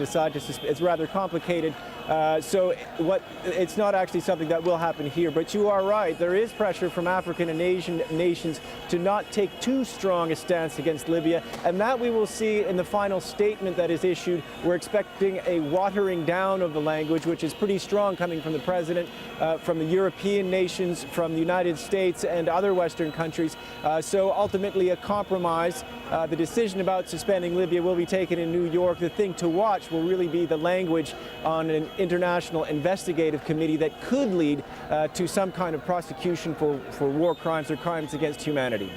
decide to suspend. It's rather complicated. So it's not actually something that will happen here. But you are right. There is pressure from African and Asian nations to not take too strong a stance against Libya. And that we will see in the final statement that is issued. We're expecting a watering down of the language, which is pretty strong coming from the president, from the European nations, from the United States and other Western countries. So ultimately a compromise. The decision about suspending Libya will be taken in New York. The thing to watch will really be the language on an international investigative committee that could lead to some kind of prosecution for war crimes or crimes against humanity.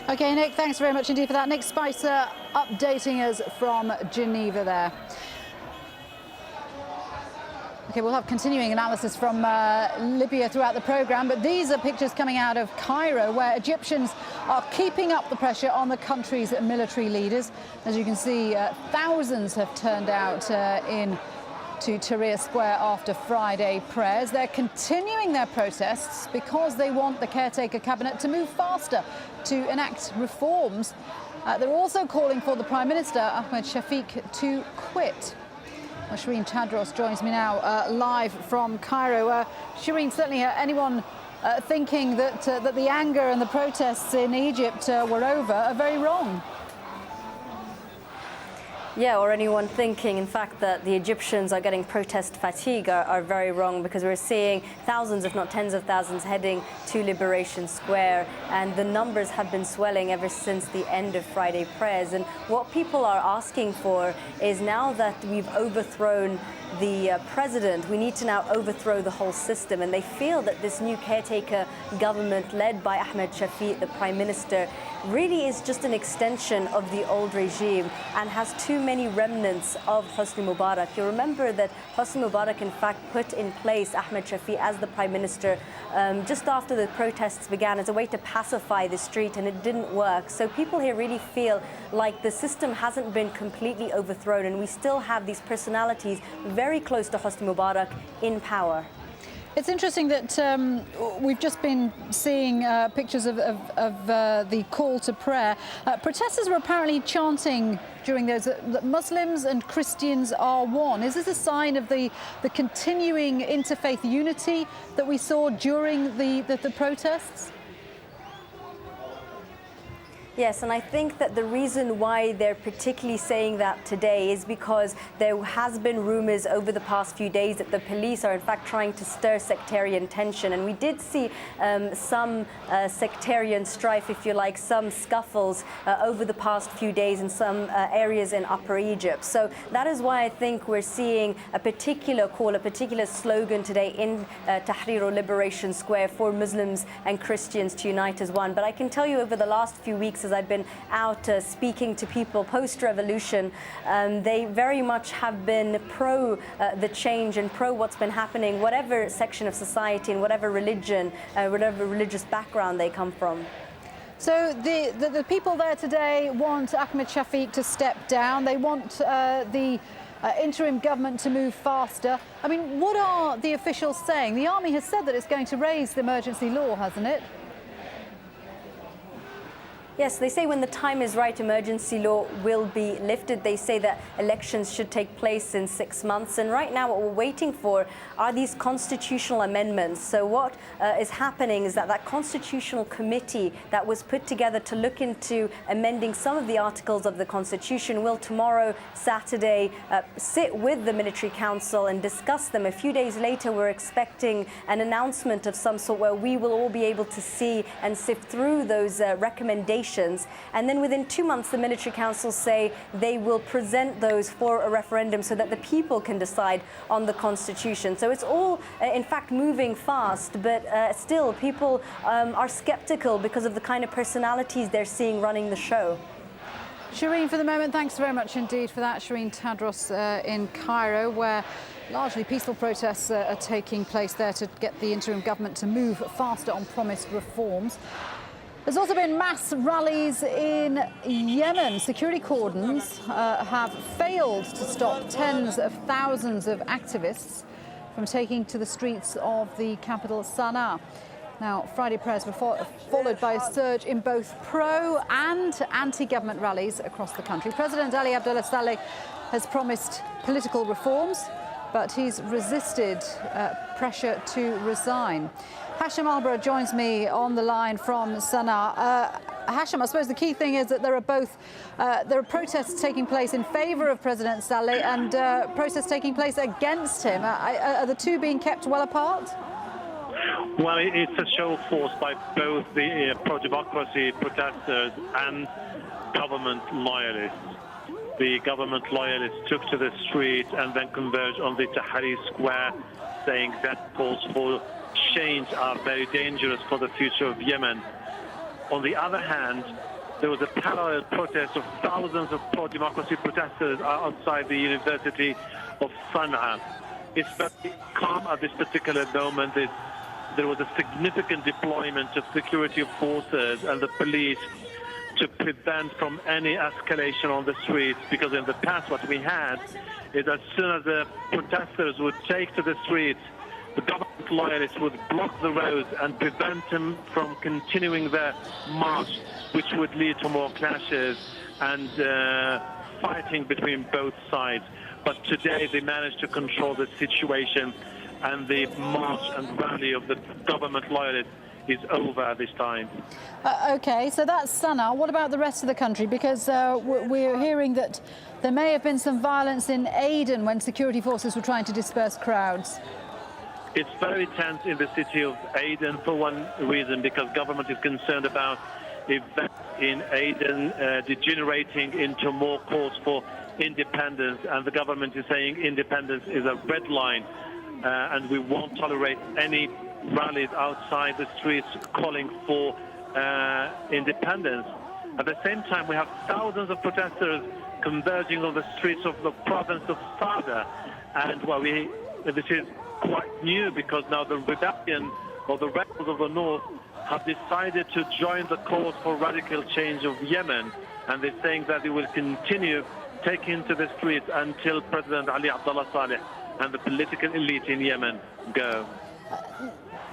Okay, Nick, thanks very much indeed for that. Nick Spicer updating us from Geneva there. Okay, we'll have continuing analysis from Libya throughout the programme, but these are pictures coming out of Cairo, where Egyptians are keeping up the pressure on the country's military leaders. As you can see, thousands have turned out to Tahrir Square after Friday prayers. They're continuing their protests because they want the caretaker cabinet to move faster to enact reforms. They're also calling for the Prime Minister, Ahmed Shafiq, to quit. Well, Shireen Tadros joins me now live from Cairo. Shireen, certainly anyone thinking that the anger and the protests in Egypt were over are very wrong. Yeah, or anyone thinking, in fact, that the Egyptians are getting protest fatigue are very wrong, because we're seeing thousands, if not tens of thousands, heading to Liberation Square, and the numbers have been swelling ever since the end of Friday prayers. And what people are asking for is, now that we've overthrown the president, we need to now overthrow the whole system. And they feel that this new caretaker government led by Ahmed Shafiq, the Prime Minister, really is just an extension of the old regime and has too many remnants of Hosni Mubarak. You remember that Hosni Mubarak, in fact, put in place Ahmed Shafiq as the Prime Minister just after the protests began as a way to pacify the street, and it didn't work. So people here really feel like the system hasn't been completely overthrown, and we still have these personalities very close to Hosni Mubarak in power. It's interesting that we've just been seeing pictures of the call to prayer. Protesters were apparently chanting during those that Muslims and Christians are one. Is this a sign of the continuing interfaith unity that we saw during the protests? Yes, and I think that the reason why they're particularly saying that today is because there has been rumors over the past few days that the police are in fact trying to stir sectarian tension. And we did see some sectarian strife, if you like, some scuffles over the past few days in some areas in Upper Egypt. So that is why I think we're seeing a particular call, a particular slogan today in Tahrir or Liberation Square for Muslims and Christians to unite as one. But I can tell you, over the last few weeks, as I've been out speaking to people post-revolution, they very much have been pro the change and pro what's been happening, whatever section of society and whatever religion, whatever religious background they come from. So the people there today want Ahmed Shafiq to step down. They want the interim government to move faster. I mean, what are the officials saying? The army has said that it's going to raise the emergency law, hasn't it? Yes, they say when the time is right, emergency law will be lifted. They say that elections should take place in 6 months. And right now what we're waiting for are these constitutional amendments. So what is happening is that constitutional committee that was put together to look into amending some of the articles of the Constitution will tomorrow, Saturday, sit with the military council and discuss them. A few days later, we're expecting an announcement of some sort where we will all be able to see and sift through those recommendations. And then within 2 months, the military councils say they will present those for a referendum so that the people can decide on the constitution. So it's all, in fact, moving fast, but still people are skeptical because of the kind of personalities they're seeing running the show. Shireen, for the moment, thanks very much indeed for that. Shireen Tadros in Cairo, where largely peaceful protests are taking place there to get the interim government to move faster on promised reforms. There's also been mass rallies in Yemen. Security cordons have failed to stop tens of thousands of activists from taking to the streets of the capital, Sana'a. Now, Friday prayers were followed by a surge in both pro and anti-government rallies across the country. President Ali Abdullah Saleh has promised political reforms, but he's resisted pressure to resign. Hashim Albra joins me on the line from Sana'a. Hashim, I suppose the key thing is that there are protests taking place in favour of President Saleh and protests taking place against him. Are the two being kept well apart? Well, it's a show of force by both the pro-democracy protesters and government loyalists. The government loyalists took to the street and then converged on the Tahrir Square, saying that calls for change are very dangerous for the future of Yemen. On the other hand, there was a parallel protest of thousands of pro-democracy protesters outside the University of Sana'a. It's very calm at this particular moment. There was a significant deployment of security forces and the police to prevent from any escalation on the streets, because in the past what we had is as soon as the protesters would take to the streets, the government loyalists would block the roads and prevent them from continuing their march, which would lead to more clashes and fighting between both sides. But today they managed to control the situation, and the march and rally of the government loyalists is over at this time. OK, so that's Sana'a. What about the rest of the country? Because we're hearing that there may have been some violence in Aden when security forces were trying to disperse crowds. It's very tense in the city of Aden for one reason, because government is concerned about events in Aden degenerating into more calls for independence, and the government is saying independence is a red line, and we won't tolerate any rallies outside the streets calling for independence. At the same time, we have thousands of protesters converging on the streets of the province of Sada, and this is quite new, because now the rebellion or the rebels of the north have decided to join the cause for radical change of Yemen, and they're saying that they will continue taking to the streets until President Ali Abdullah Saleh and the political elite in Yemen go.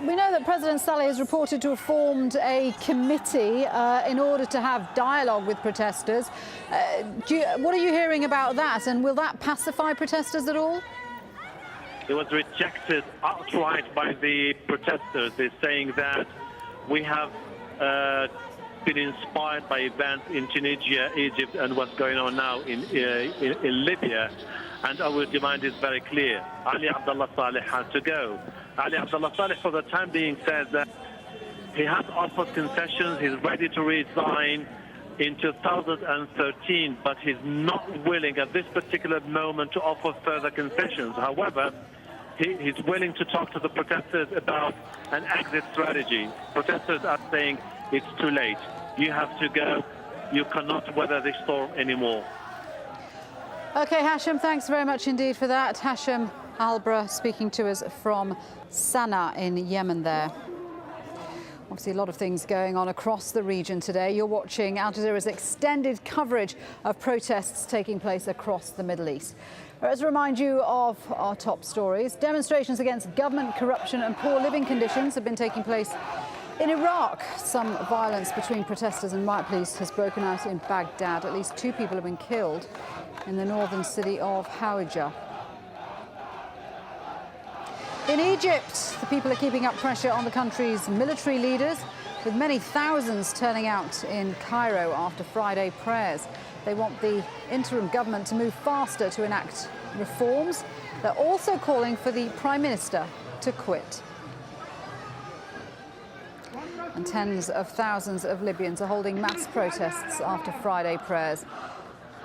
We know that President Saleh is reported to have formed a committee in order to have dialogue with protesters. What are you hearing about that, and will that pacify protesters at all? It was rejected outright by the protesters. They're saying that we have been inspired by events in Tunisia, Egypt, and what's going on now in Libya. And our demand is very clear. Ali Abdullah Saleh has to go. Ali Abdullah Saleh, for the time being, says that he has offered concessions. He's ready to resign in 2013, but he's not willing at this particular moment to offer further concessions. However, he's willing to talk to the protesters about an exit strategy. Protesters are saying it's too late. You have to go. You cannot weather this storm anymore. OK, Hashim, thanks very much indeed for that. Hashim Albra speaking to us from Sana'a in Yemen there. Obviously, a lot of things going on across the region today. You're watching AlJazeera's extended coverage of protests taking place across the Middle East. Let's remind you of our top stories. Demonstrations against government corruption and poor living conditions have been taking place in Iraq. Some violence between protesters and riot police has broken out in Baghdad. At least 2 people have been killed in the northern city of Hawija. In Egypt, the people are keeping up pressure on the country's military leaders, with many thousands turning out in Cairo after Friday prayers. They want the interim government to move faster to enact reforms. They're also calling for the Prime Minister to quit. And tens of thousands of Libyans are holding mass protests after Friday prayers.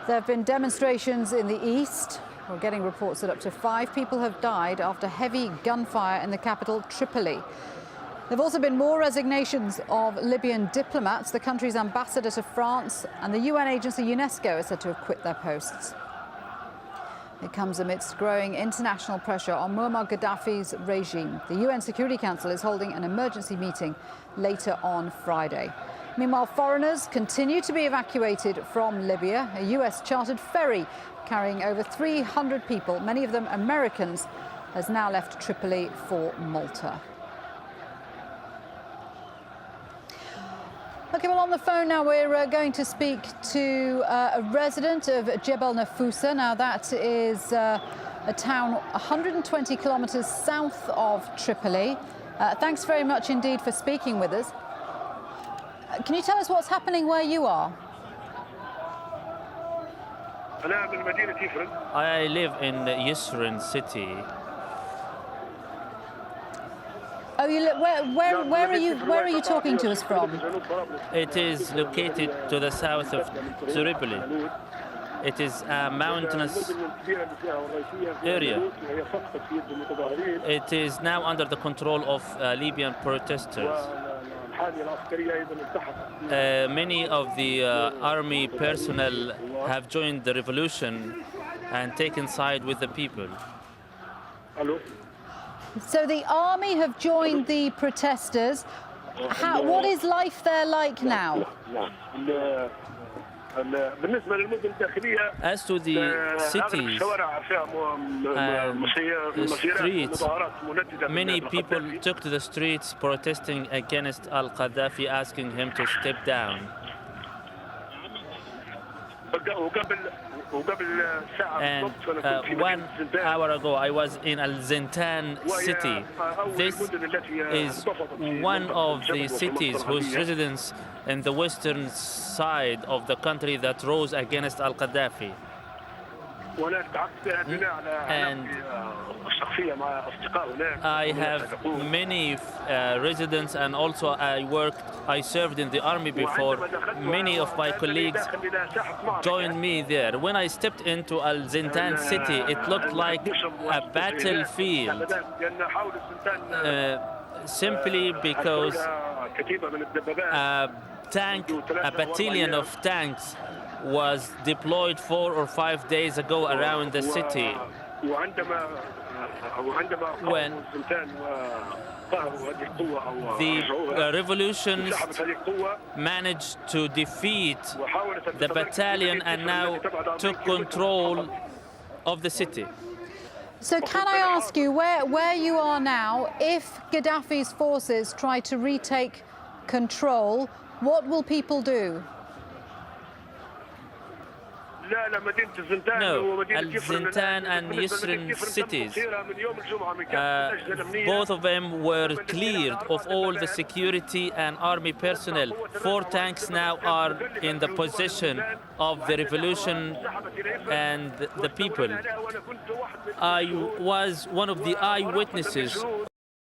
There have been demonstrations in the east. We're getting reports that up to 5 people have died after heavy gunfire in the capital, Tripoli. There have also been more resignations of Libyan diplomats. The country's ambassador to France and the UN agency UNESCO are said to have quit their posts. It comes amidst growing international pressure on Muammar Gaddafi's regime. The UN Security Council is holding an emergency meeting later on Friday. Meanwhile, foreigners continue to be evacuated from Libya. A US-chartered ferry carrying over 300 people, many of them Americans, has now left Tripoli for Malta. Okay, well, on the phone now, we're going to speak to a resident of Jebel Nafusa. Now, that is a town 120 kilometres south of Tripoli. Thanks very much indeed for speaking with us. Can you tell us what's happening where you are? I live in Yisrin city. Oh, where are you talking to us from? It is located to the south of Tripoli. It is a mountainous area. It is now under the control of Libyan protesters. Many of the army personnel have joined the revolution and taken side with the people. So the army have joined the protesters. What is life there like now? As to the cities and the streets, many people took to the streets protesting against al-Qaddafi, asking him to step down. And 1 hour ago, I was in Al-Zintan city. This is one of the cities whose residents in the western side of the country that rose against al-Qaddafi. And I have many residents, and also I served in the army before. Many of my colleagues joined me there. When I stepped into Al-Zintan city, it looked like a battlefield, simply because a battalion of tanks was deployed 4 or 5 days ago around the city. When the revolutionists managed to defeat the battalion and now took control of the city. So can I ask you, where you are now, if Gaddafi's forces try to retake control, what will people do? No, Al-Zintan and Yisrin cities, both of them were cleared of all the security and army personnel. 4 tanks now are in the possession of the revolution and the people. I was one of the eyewitnesses